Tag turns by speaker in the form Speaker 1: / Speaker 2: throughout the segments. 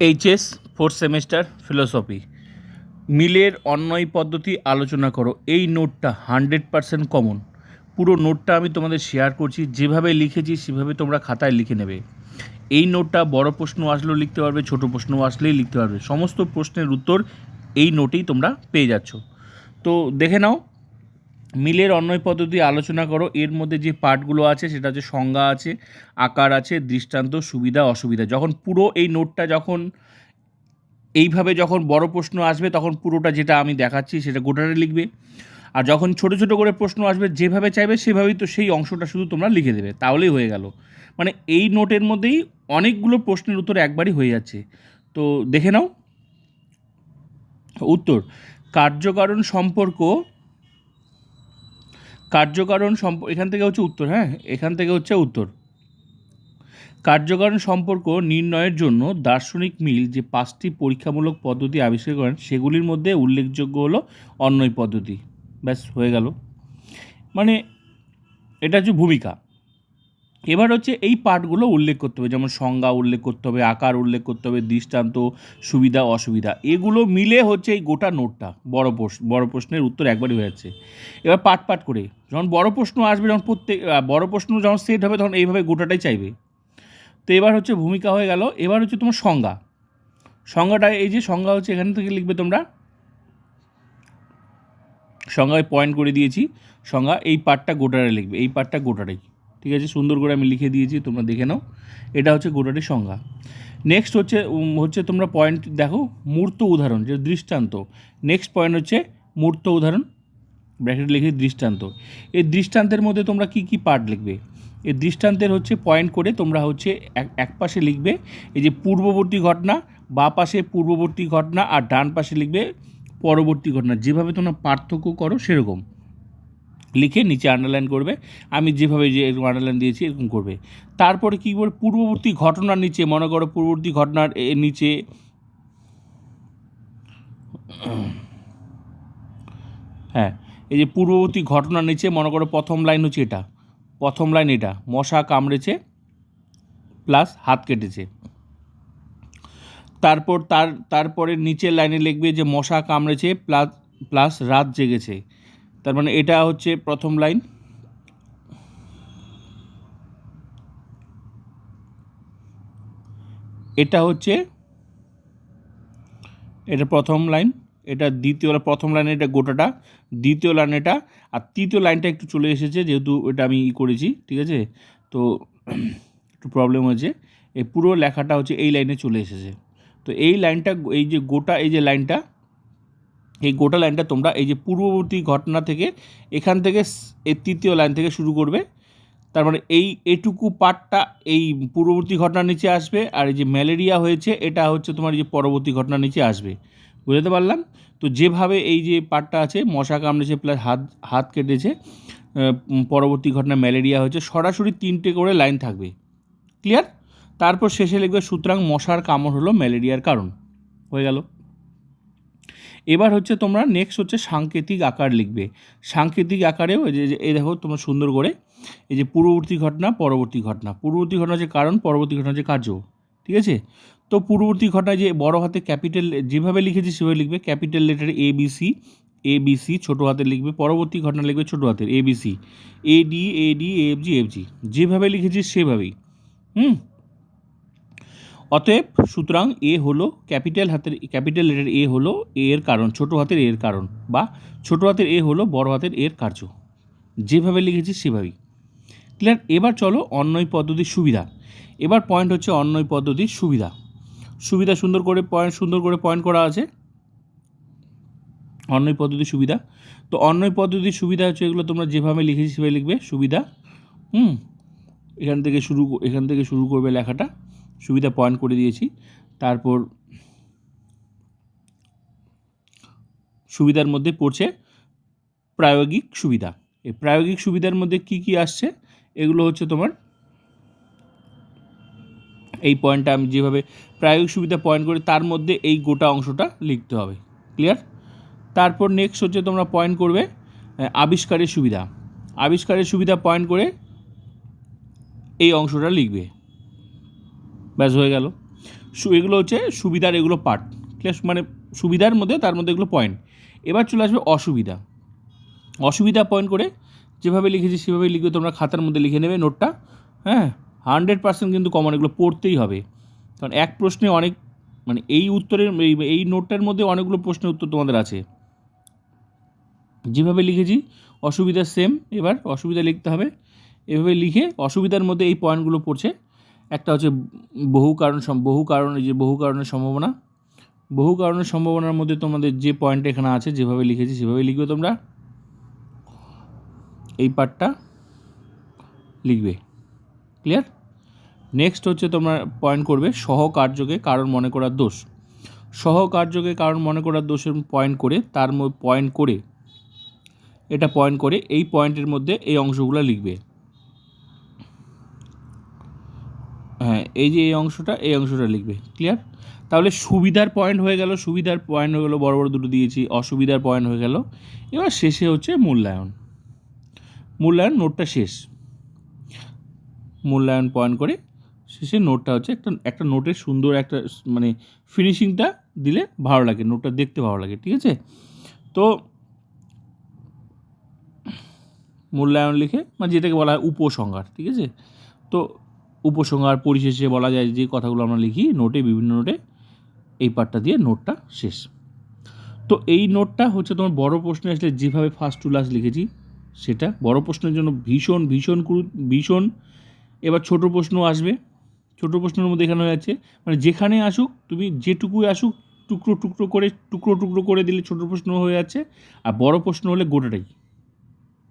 Speaker 1: HS fourth semester philosophy মিলের অন্বয় পদ্ধতি আলোচনা করো। এই নোটটা 100% কমন। পুরো নোটটা আমি তোমাদের শেয়ার করছি, যেভাবে লিখেছি সেভাবে তোমরা খাতায় লিখে নেবে। এই নোটটা বড় প্রশ্ন আসলেও লিখতে পারবে, ছোট প্রশ্ন আসলেই লিখতে পারবে। সমস্ত প্রশ্নের উত্তর এই নোটেই তোমরা পেয়ে যাচ্ছ। তো দেখে নাও, মিলের অন্বয় পদ্ধতি আলোচনা করো। এর মধ্যে যে পার্টগুলো আছে সেটা হচ্ছে সংজ্ঞা আছে, আকার আছে, দৃষ্টান্ত, সুবিধা অসুবিধা। যখন পুরো এই নোটটা যখন এইভাবে যখন বড় প্রশ্ন আসবে তখন পুরোটা যেটা আমি দেখাচ্ছি সেটা গোটাটা লিখবে, আর যখন ছোট ছোট করে প্রশ্ন আসবে যেভাবে চাইবে সেভাবেই তো সেই অংশটা শুধু তোমরা লিখে দেবে, তাহলেই হয়ে গেল। মানে এই নোটের মধ্যেই অনেকগুলো প্রশ্নের উত্তর একবারই হয়ে যাচ্ছে। তো দেখে নাও উত্তর। কার্যকারণ সম্পর্ক, এখান থেকে হচ্ছে উত্তর। হ্যাঁ, এখান থেকে হচ্ছে উত্তর। কার্যকারণ সম্পর্ক নির্ণয়ের জন্য দার্শনিক মিল যে 5টি পরীক্ষামূলক পদ্ধতি আবিষ্কার করেন সেগুলির মধ্যে উল্লেখযোগ্য হলো অন্বয় পদ্ধতি। ব্যাস হয়ে গেল। মানে এটা হচ্ছে ভূমিকা। এবার হচ্ছে এই পার্টগুলো উল্লেখ করতে হবে, যেমন সংজ্ঞা উল্লেখ করতে হবে, আকার উল্লেখ করতে হবে, দৃষ্টান্ত, সুবিধা অসুবিধা, এগুলো মিলে হচ্ছে এই গোটা নোটটা। বড় প্রশ্নের উত্তর একবারই হয়ে যাচ্ছে। এবার পার্ট করে যখন বড় প্রশ্ন আসবে, যখন বড় প্রশ্ন যখন সেট হবে তখন এইভাবে গোটাটাই চাইবে। তো এবার হচ্ছে ভূমিকা হয়ে গেল। এবার হচ্ছে তোমার সংজ্ঞা। সংজ্ঞাটা এই যে সংজ্ঞা হচ্ছে এখান থেকে লিখবে তোমরা। সংজ্ঞায় পয়েন্ট করে দিয়েছি। সংজ্ঞা এই পার্টটা গোটারে লিখবে, এই পার্টটা গোটাটাই। ঠিক আছে, সুন্দর করে আমি লিখে দিয়েছি, তোমরা দেখে নাও। এটা হচ্ছে গোটাটি সংজ্ঞা। নেক্সট হচ্ছে তোমরা পয়েন্ট দেখো, মূর্ত উদাহরণ যে দৃষ্টান্ত। নেক্সট পয়েন্ট হচ্ছে মূর্ত উদাহরণ, ব্র্যাকেট লিখে দৃষ্টান্ত। এই দৃষ্টান্তের মধ্যে তোমরা কি কি পার্ট লিখবে, এই দৃষ্টান্তের হচ্ছে পয়েন্ট করে তোমরা হচ্ছে এক পাশে লিখবে এই যে পূর্ববর্তী ঘটনা, বা পাশে পূর্ববর্তী ঘটনা, আর ডান পাশে লিখবে পরবর্তী ঘটনা। যেভাবে তোমরা পার্থক্য করো সেরকম লিখে নিচে আন্ডারলাইন করবে। আমি যেভাবে যে এরকম আন্ডারলাইন দিয়েছি এরকম করবে। তারপরে কী করবে, পূর্ববর্তী ঘটনার নিচে, মনে করো পূর্ববর্তী ঘটনার নিচে হ্যাঁ, এই যে পূর্ববর্তী ঘটনার নিচে মনে করো প্রথম লাইন হচ্ছে এটা, প্রথম লাইন এটা, মশা কামড়েছে প্লাস হাত কেটেছে। তারপরে নিচের লাইনে লিখবে যে মশা কামড়েছে প্লাস রাত জেগেছে। তার মানে এটা হচ্ছে প্রথম লাইন। এটা হচ্ছে এটা প্রথম লাইন, এটা দ্বিতীয়, প্রথম লাইনে এটা গোটাটা, দ্বিতীয় লাইন এটা, আর তৃতীয় লাইনটা একটু চলে এসেছে যেহেতু এটা আমি করেছি। ঠিক আছে, তো একটু প্রবলেম হয়েছে। এই পুরো লেখাটা হচ্ছে এই লাইনে চলে এসেছে। তো এই লাইনটা, এই যে গোটা এই যে লাইনটা, এই গোটা লাইনটা তোমরা এই যে পূর্ববর্তী ঘটনা থেকে এখান থেকে এই তৃতীয় লাইন থেকে শুরু করবে। তার মানে এইটুকু পার্টটা এই পূর্ববর্তী ঘটনার নিচে আসবে, আর এই যে ম্যালেরিয়া হয়েছে এটা হচ্ছে তোমার এই যে পরবর্তী ঘটনার নিচে আসবে। বুঝতে পারলাম? তো যেভাবে এই যে পার্টটা আছে, মশা কামড়েছে প্লাস হাত কেটেছে, পরবর্তী ঘটনা ম্যালেরিয়া হয়েছে, সরাসরি 3টে করে লাইন থাকবে। ক্লিয়ার? তারপর শেষে লিখবে সুতরাং মশার কামড় হলো ম্যালেরিয়ার কারণ। হয়ে গেল। এবার হচ্ছে তোমরা নেক্সট হচ্ছে সাংকেতিক আকার লিখবে। সাংকেতিক আকারেও এই দেখো তোমরা সুন্দর করে এই যে পূর্ববর্তী ঘটনা, পরবর্তী ঘটনা, পূর্ববর্তী ঘটনা যে কারণ, পরবর্তী ঘটনা যে কার্য। ঠিক আছে, তো পূর্ববর্তী ঘটনায় যে বড় হাতে ক্যাপিটাল যেভাবে লিখেছি সেভাবে লিখবে, ক্যাপিটাল লেটার এবিসি ছোটো হাতে লিখবে। পরবর্তী ঘটনা লিখবে ছোটো হাতের এবিসি, এডি এফজি যেভাবে লিখেছি সেভাবেই। অতএব সুতরাং এ হলো ক্যাপিটাল লেটার এ হলো এ এর কারণ, ছোটো হাতের এর কারণ, বা ছোটো হাতের এ হলো বড় হাতের এর কার্য। যেভাবে লিখেছি সেভাবেই। ক্লিয়ার? এবার চলো অন্বয় পদ্ধতির সুবিধা। এবার পয়েন্ট হচ্ছে অন্বয় পদ্ধতির সুবিধা। সুন্দর করে পয়েন্ট করা আছে। অন্বয় পদ্ধতির সুবিধা। তো অন্বয় পদ্ধতির সুবিধা হচ্ছে এগুলো তোমরা যেভাবে লিখেছি সেভাবে লিখবে। সুবিধা এখান থেকে শুরু করবে লেখাটা। সুবিধা পয়েন্ট করে দিয়েছি। তারপর সুবিধার মধ্যে পড়ছে প্রায়োগিক সুবিধা। এই প্রায়োগিক সুবিধার মধ্যে কি কি আসছে এগুলো হচ্ছে তোমার এই পয়েন্টটা আমি যেভাবে প্রায়োগিক সুবিধা পয়েন্ট করে তার মধ্যে এই গোটা অংশটা লিখতে হবে। ক্লিয়ার? তারপর নেক্সট হচ্ছে তোমরা পয়েন্ট করবে আবিষ্কারের সুবিধা। আবিষ্কারের সুবিধা পয়েন্ট করে এই অংশটা লিখবে। ব্যাস হয়ে গেল। এগুলো হচ্ছে সুবিধার, এগুলো পার্ট, ক্লিয়ার? মানে সুবিধার মধ্যে, তার মধ্যে এগুলো পয়েন্ট। এবার চলে আসবে অসুবিধা। অসুবিধা পয়েন্ট করে যেভাবে লিখেছি সেভাবেই লিখবে, তোমরা খাতার মধ্যে লিখে নেবে নোটটা। হ্যাঁ, 100% কিন্তু কমন, এগুলো পড়তেই হবে, কারণ এক প্রশ্নে অনেক, মানে এই উত্তরের এই নোটটার মধ্যে অনেকগুলো প্রশ্নের উত্তর তোমাদের আছে। যেভাবে লিখেছি অসুবিধা সেম, এবার অসুবিধা লিখতে হবে। এভাবে লিখে অসুবিধার মধ্যে এই পয়েন্টগুলো পড়ছে। একটা হচ্ছে বহু কারণের সম্ভাবনা। বহু কারণের সম্ভাবনার মধ্যে তোমাদের যে পয়েন্ট এখানে আছে যেভাবে লিখেছি সেভাবে লিখবে তোমরা, এই পার্টটা লিখবে, ক্লিয়ার? নেক্সট হচ্ছে তোমরা পয়েন্ট করবে সহকার্যকে কারণ মনে করার দোষ। সহকার্যকে কারণ মনে করার দোষের পয়েন্ট করে, তার পয়েন্ট করে, এটা পয়েন্ট করে এই পয়েন্টের মধ্যে এই অংশগুলো লিখবে। হ্যাঁ, এই যে এই অংশটা লিখবে, ক্লিয়ার? তাহলে সুবিধার পয়েন্ট হয়ে গেল, বড় বড় দুটো দিয়েছি, অসুবিধার পয়েন্ট হয়ে গেল। এবার শেষে হচ্ছে মূল্যায়ন। নোটটা শেষ, মূল্যায়ন পয়েন্ট করে শেষে নোটটা হচ্ছে একটা নোটের সুন্দর একটা মানে ফিনিশিংটা দিলে ভালো লাগে, নোটটা দেখতে ভালো লাগে, ঠিক আছে? তো মূল্যায়ন লিখে, মানে যেটাকে বলা হয় উপসংহার, ঠিক আছে? তো উপসংহার পরিশেষে বলা যায় যে কথাগুলো আমরা লিখি নোটে, বিভিন্ন নোটে, এই পার্টটা দিয়ে নোটটা শেষ। তো এই নোটটা হচ্ছে তোমার বড় প্রশ্নে আসলে যেভাবে ফার্স্ট টু লাস্ট লিখেছি সেটা বড় প্রশ্নের জন্য ভীষণ ভীষণ ভীষণ। এবার ছোট প্রশ্ন আসবে, ছোট প্রশ্নের মধ্যে এখানে হয়ে যাচ্ছে, মানে যেখানে আসুক তুমি যেটুকুই আসুক টুকরো টুকরো করে দিলে ছোট প্রশ্ন হয়ে যাচ্ছে, আর বড় প্রশ্ন হলে গোটাটাই।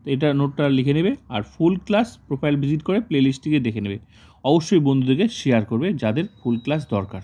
Speaker 1: তো এটা নোটটা লিখে নেবে, আর ফুল ক্লাস প্রোফাইল ভিজিট করে প্লেলিস্টটিকে দেখে নেবে। অবশ্যই বন্ধুদেরকে শেয়ার করবে যাদের ফুল ক্লাস দরকার।